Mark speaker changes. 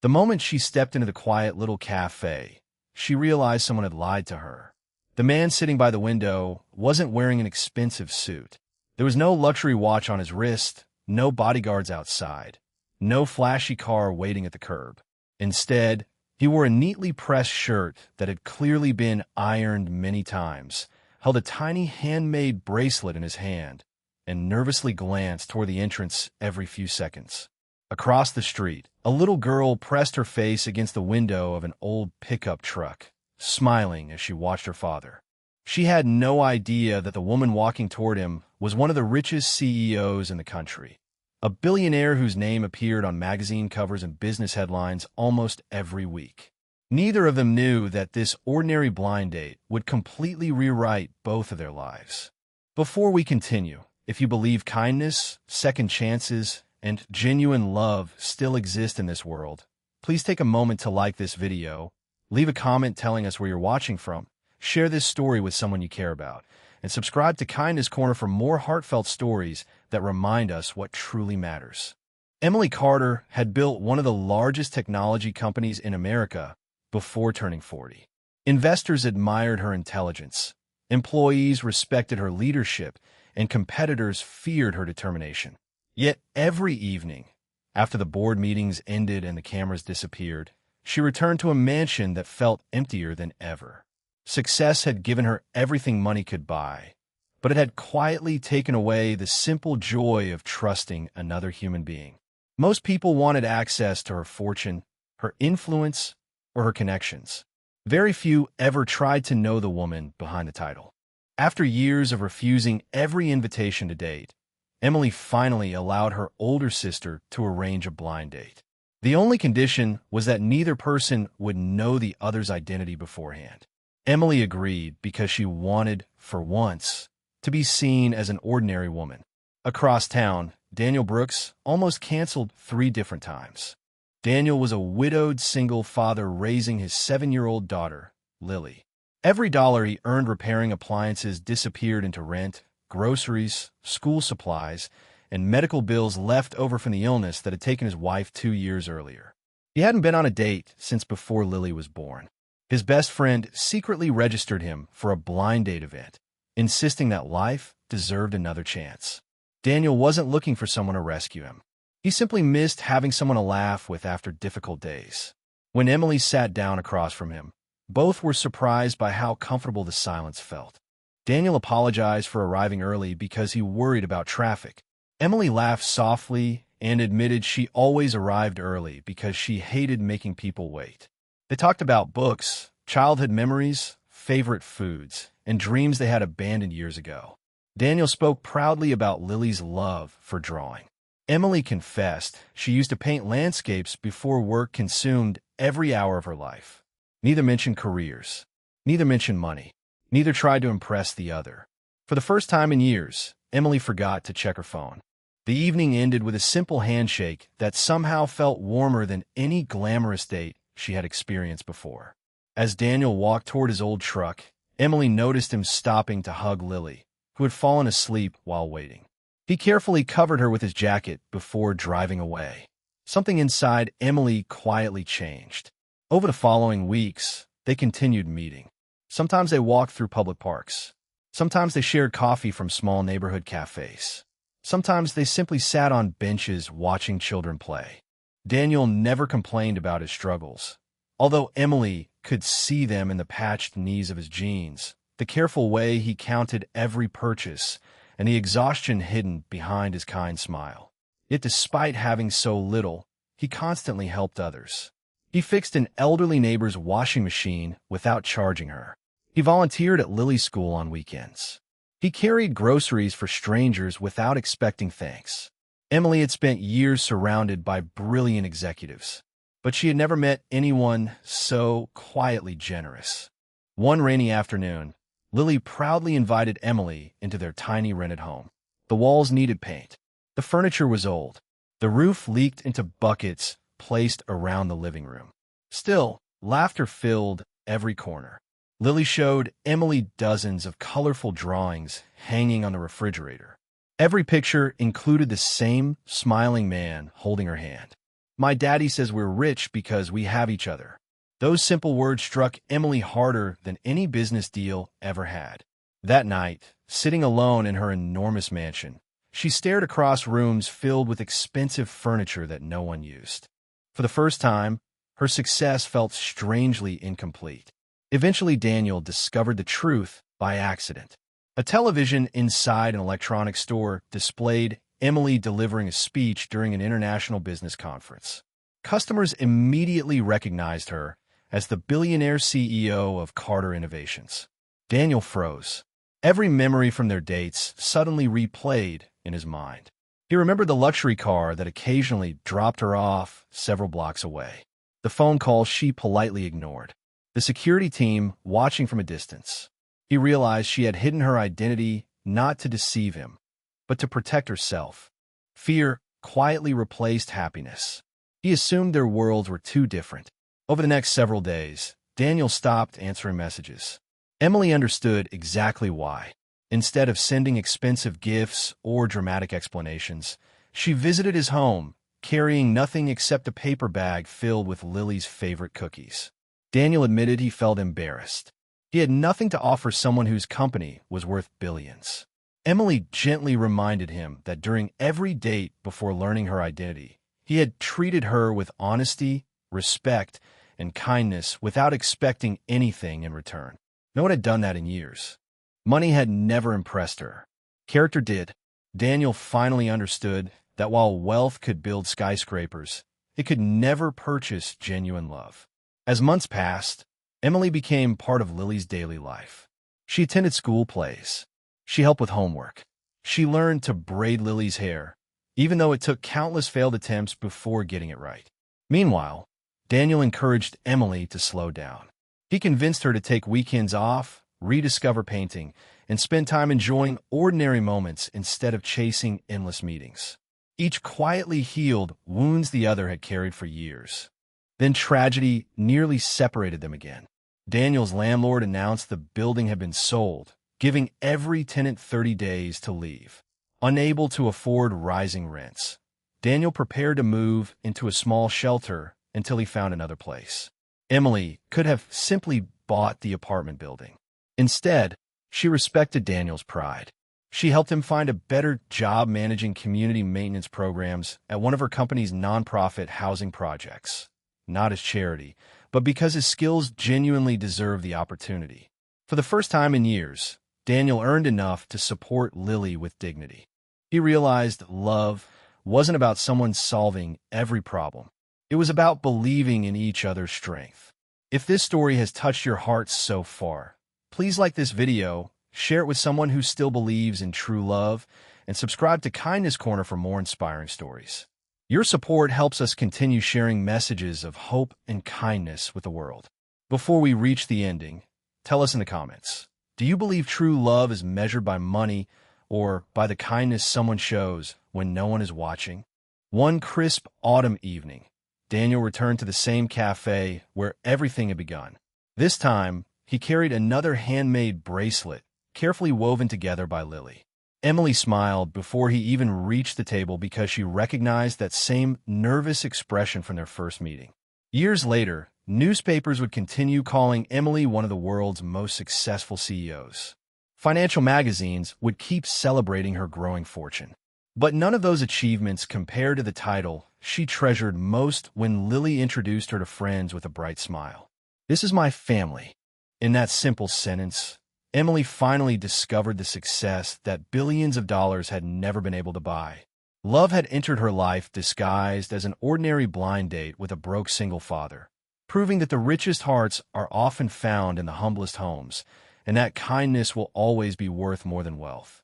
Speaker 1: The moment she stepped into the quiet little cafe, she realized someone had lied to her. The man sitting by the window wasn't wearing an expensive suit. There was no luxury watch on his wrist, no bodyguards outside, no flashy car waiting at the curb. Instead, he wore a neatly pressed shirt that had clearly been ironed many times, held a tiny handmade bracelet in his hand, and nervously glanced toward the entrance every few seconds. Across the street, a little girl pressed her face against the window of an old pickup truck, smiling as she watched her father. She had no idea that the woman walking toward him was one of the richest CEOs in the country, a billionaire whose name appeared on magazine covers and business headlines almost every week. Neither of them knew that this ordinary blind date would completely rewrite both of their lives. Before we continue, if you believe kindness, second chances, and genuine love still exist in this world, please take a moment to like this video, leave a comment telling us where you're watching from, share this story with someone you care about, and subscribe to Kindness Corner for more heartfelt stories that remind us what truly matters. Emily Carter had built one of the largest technology companies in America before turning 40. Investors admired her intelligence, employees respected her leadership, and competitors feared her determination. Yet every evening, after the board meetings ended and the cameras disappeared, she returned to a mansion that felt emptier than ever. Success had given her everything money could buy, but it had quietly taken away the simple joy of trusting another human being. Most people wanted access to her fortune, her influence, or her connections. Very few ever tried to know the woman behind the title. After years of refusing every invitation to date, Emily finally allowed her older sister to arrange a blind date. The only condition was that neither person would know the other's identity beforehand. Emily agreed because she wanted, for once, to be seen as an ordinary woman. Across town, Daniel Brooks almost canceled 3 different times. Daniel was a widowed single father raising his 7-year-old daughter, Lily. Every dollar he earned repairing appliances disappeared into rent, groceries, school supplies, and medical bills left over from the illness that had taken his wife 2 years earlier. He hadn't been on a date since before Lily was born. His best friend secretly registered him for a blind date event, insisting that life deserved another chance. Daniel wasn't looking for someone to rescue him. He simply missed having someone to laugh with after difficult days. When Emily sat down across from him, both were surprised by how comfortable the silence felt. Daniel apologized for arriving early because he worried about traffic. Emily laughed softly and admitted she always arrived early because she hated making people wait. They talked about books, childhood memories, favorite foods, and dreams they had abandoned years ago. Daniel spoke proudly about Lily's love for drawing. Emily confessed she used to paint landscapes before work consumed every hour of her life. Neither mentioned careers. Neither mentioned money. Neither tried to impress the other. For the first time in years, Emily forgot to check her phone. The evening ended with a simple handshake that somehow felt warmer than any glamorous date she had experienced before. As Daniel walked toward his old truck, Emily noticed him stopping to hug Lily, who had fallen asleep while waiting. He carefully covered her with his jacket before driving away. Something inside Emily quietly changed. Over the following weeks, they continued meeting. Sometimes they walked through public parks. Sometimes they shared coffee from small neighborhood cafes. Sometimes they simply sat on benches watching children play. Daniel never complained about his struggles. Although Emily could see them in the patched knees of his jeans, the careful way he counted every purchase, and the exhaustion hidden behind his kind smile. Yet despite having so little, he constantly helped others. He fixed an elderly neighbor's washing machine without charging her. He volunteered at Lily's school on weekends. He carried groceries for strangers without expecting thanks. Emily had spent years surrounded by brilliant executives, but she had never met anyone so quietly generous. One rainy afternoon, Lily proudly invited Emily into their tiny rented home. The walls needed paint. The furniture was old. The roof leaked into buckets placed around the living room. Still, laughter filled every corner. Lily showed Emily dozens of colorful drawings hanging on the refrigerator. Every picture included the same smiling man holding her hand. My daddy says we're rich because we have each other. Those simple words struck Emily harder than any business deal ever had. That night, sitting alone in her enormous mansion, she stared across rooms filled with expensive furniture that no one used. For the first time, her success felt strangely incomplete. Eventually, Daniel discovered the truth by accident. A television inside an electronics store displayed Emily delivering a speech during an international business conference. Customers immediately recognized her as the billionaire CEO of Carter Innovations. Daniel froze. Every memory from their dates suddenly replayed in his mind. He remembered the luxury car that occasionally dropped her off several blocks away, the phone call she politely ignored, the security team watching from a distance. He realized she had hidden her identity not to deceive him, but to protect herself. Fear quietly replaced happiness. He assumed their worlds were too different. Over the next several days, Daniel stopped answering messages. Emily understood exactly why. Instead of sending expensive gifts or dramatic explanations, she visited his home, carrying nothing except a paper bag filled with Lily's favorite cookies. Daniel admitted he felt embarrassed. He had nothing to offer someone whose company was worth billions. Emily gently reminded him that during every date before learning her identity, he had treated her with honesty, respect, and kindness without expecting anything in return. No one had done that in years. Money had never impressed her. Character did. Daniel finally understood that while wealth could build skyscrapers, it could never purchase genuine love. As months passed, Emily became part of Lily's daily life. She attended school plays. She helped with homework. She learned to braid Lily's hair, even though it took countless failed attempts before getting it right. Meanwhile, Daniel encouraged Emily to slow down. He convinced her to take weekends off, rediscover painting, and spend time enjoying ordinary moments instead of chasing endless meetings. Each quietly healed wounds the other had carried for years. Then tragedy nearly separated them again. Daniel's landlord announced the building had been sold, giving every tenant 30 days to leave. Unable to afford rising rents, Daniel prepared to move into a small shelter until he found another place. Emily could have simply bought the apartment building. Instead, she respected Daniel's pride. She helped him find a better job managing community maintenance programs at one of her company's nonprofit housing projects, not as charity, but because his skills genuinely deserved the opportunity. For the first time in years, Daniel earned enough to support Lily with dignity. He realized love wasn't about someone solving every problem. It was about believing in each other's strength. If this story has touched your heart so far, please like this video, share it with someone who still believes in true love, and subscribe to Kindness Corner for more inspiring stories. Your support helps us continue sharing messages of hope and kindness with the world. Before we reach the ending, tell us in the comments, do you believe true love is measured by money or by the kindness someone shows when no one is watching? One crisp autumn evening, Daniel returned to the same cafe where everything had begun. This time, he carried another handmade bracelet, carefully woven together by Lily. Emily smiled before he even reached the table because she recognized that same nervous expression from their first meeting. Years later, newspapers would continue calling Emily one of the world's most successful CEOs. Financial magazines would keep celebrating her growing fortune. But none of those achievements compared to the title she treasured most when Lily introduced her to friends with a bright smile. "This is my family." In that simple sentence, Emily finally discovered the success that billions of dollars had never been able to buy. Love had entered her life disguised as an ordinary blind date with a broke single father, proving that the richest hearts are often found in the humblest homes, and that kindness will always be worth more than wealth.